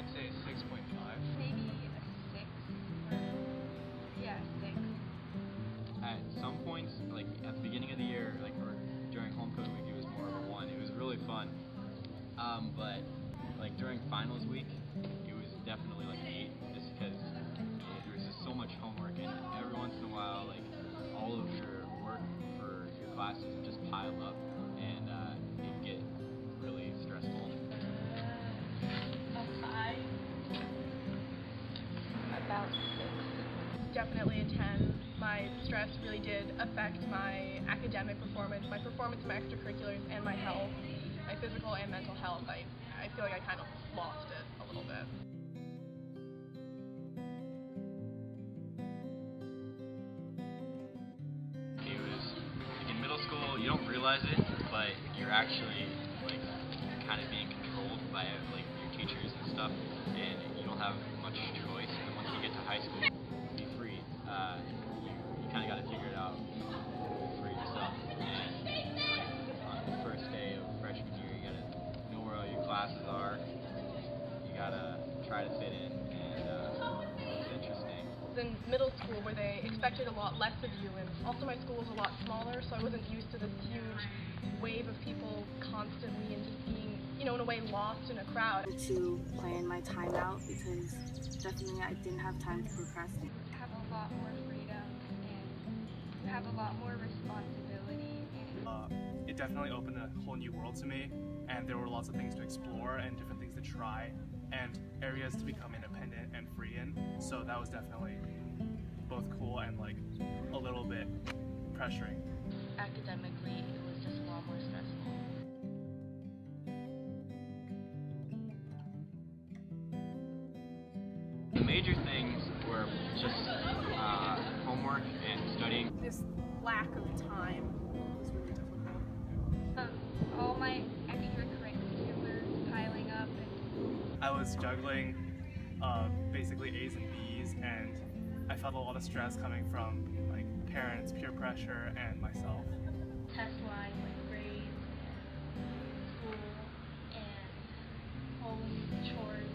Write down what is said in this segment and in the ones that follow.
I'd say 6.5. Maybe a 6. Yeah, 6. At some points, like at the beginning of the year, like or during home code week, it was more of a 1. It was really fun. But like during finals week, it was definitely like an 8, just because there was just so much homework, and every once in a while, like all of your work for your classes would just pile up, and it'd get really stressful. A 5. About 6. Definitely a 10. My stress really did affect my academic performance, my extracurriculars, and my health, my physical and mental health. I feel like I kind of lost it a little bit. It was like in middle school, you don't realize it, but you're actually like kind of being controlled by like your teachers and stuff, and you don't have much choice. And then once you get to high school, be free. You kind of got to figure it out for yourself. And like on the first day of freshman year, you got to know where all your classes are. You got to try to fit in, and it's interesting. In middle school, where they expected a lot less of you, and also my school was a lot smaller, so I wasn't used to this huge wave of people constantly and just being, in a way, lost in a crowd. To plan my time out, because definitely I didn't have time to procrastinate. Have a lot more freedom and have a lot more responsibility. It definitely opened a whole new world to me, and there were lots of things to explore and different things to try and areas to become independent and free in. So that was definitely both cool and like a little bit pressuring. Academically, it was just a lot more stressful. The major things were just homework and studying. This lack of time was really difficult. All my extracurriculars piling up. I was juggling basically A's and B's, and I felt a lot of stress coming from like parents, peer pressure, and myself. Test line, like grades, school, and home chores.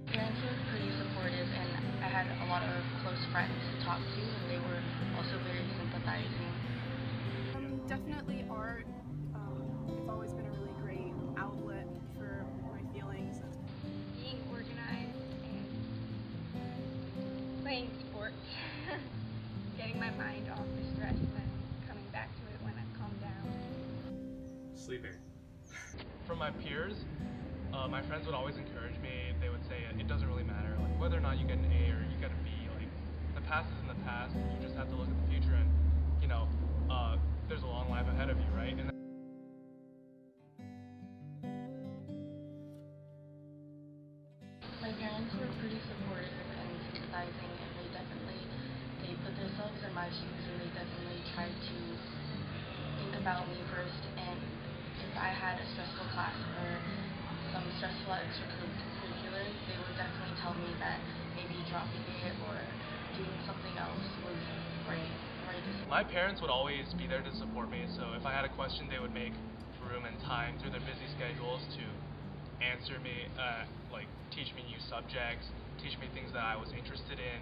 Parents were pretty supportive, and I had a lot of close friends to talk to, and they were also very sympathizing. Definitely art. It's always been a really great outlet for my feelings. Being organized and playing sports. Getting my mind off the stress and then coming back to it when I've calmed down. Sleeping. From my peers, my friends would always encourage me. They would say it doesn't really matter, like whether or not you get an A or you get a B. Like the past is in the past. You just have to look at the future, and there's a long life ahead of you, right? And My parents were pretty supportive and sympathizing, and they put themselves in my shoes, and they definitely tried to think about me first. And if I had a stressful class or some stressful extracurriculars, they would definitely tell me that maybe dropping it or doing something else was right. my parents would always be there to support me. So if I had a question, they would make room and time through their busy schedules to answer me, like teach me new subjects, teach me things that I was interested in.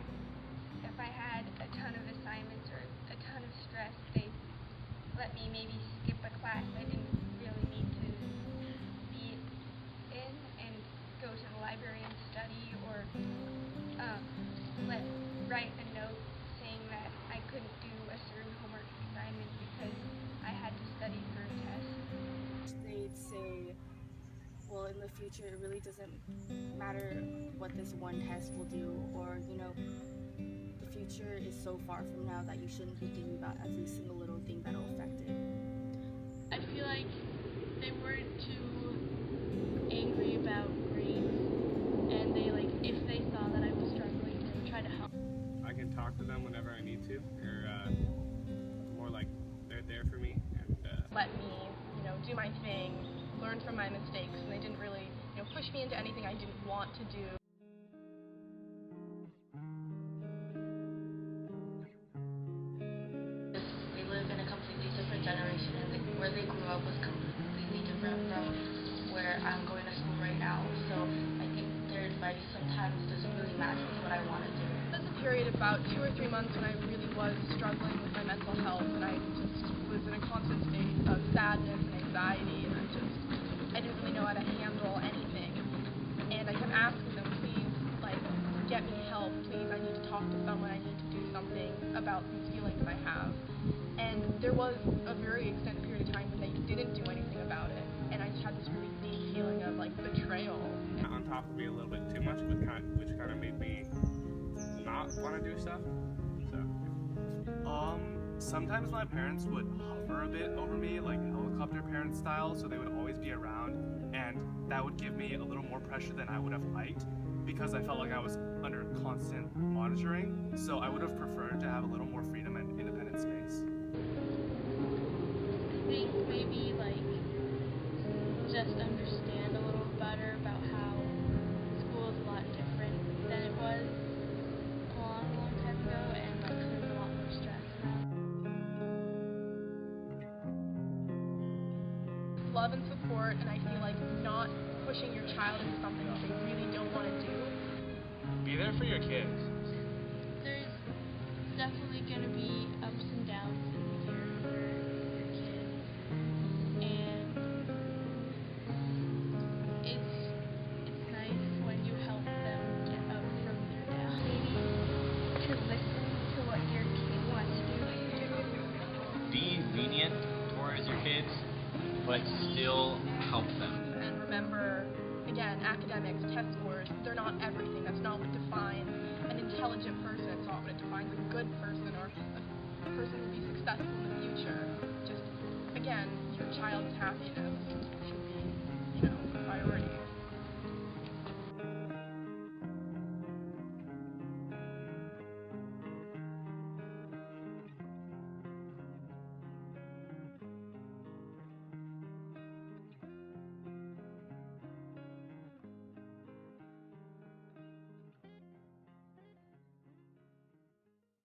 If I had a ton of assignments or a ton of stress, they let me maybe skip a class I didn't really need to be in and go to the library and study, or write a note saying that I couldn't do a certain homework assignment because I had to study for a test. They'd say, well, in the future, it really doesn't matter what this one test will do, or, the future is so far from now that you shouldn't be thinking about every single little thing that'll affect it. I feel like they weren't too angry about grades, and if they saw that I was struggling, they would try to help. I can talk to them whenever I need to. They're more like they're there for me, and Let me, do my thing, learn from my mistakes, and they didn't really, push me into anything I didn't want to do. They generation and where they grew up was completely different from where I'm going to school right now. So I think their advice sometimes doesn't really match with what I want to do. There was a period about 2 or 3 months when I really was struggling with my mental health, and I just was in a constant state of sadness and anxiety, and I didn't really know how to handle anything. And I kept asking them, please, like, get me help, please, I need to talk to someone, I need to do something about these feelings I have. And there was a very extended period of time when they didn't do anything about it, and I just had this really deep feeling of, like, betrayal. On top of me a little bit too much, which kind of made me not want to do stuff. So, Sometimes my parents would hover a bit over me, like helicopter parent style, so they would always be around, and that would give me a little more pressure than I would have liked, because I felt like I was under constant monitoring, so I would have preferred to have a little more freedom and independent space. I think maybe like just understand a little better about how school is a lot different than it was a long time ago, and like there's a lot more stress now. Love and support, and I feel like not pushing your child into something that they really don't want to do. Be there for your kids. There's definitely going to be ups and downs in the year for your kids, and it's nice when you help them get up from their down. Maybe to listen to what your kid wants to do. Be lenient towards your kids, but still help them. And remember, again, academics, test scores, they're not everything. That's not what defines an intelligent person. It's not what it defines a good person or a person who will be successful in the future. Just, again, your child's happiness should be, priority.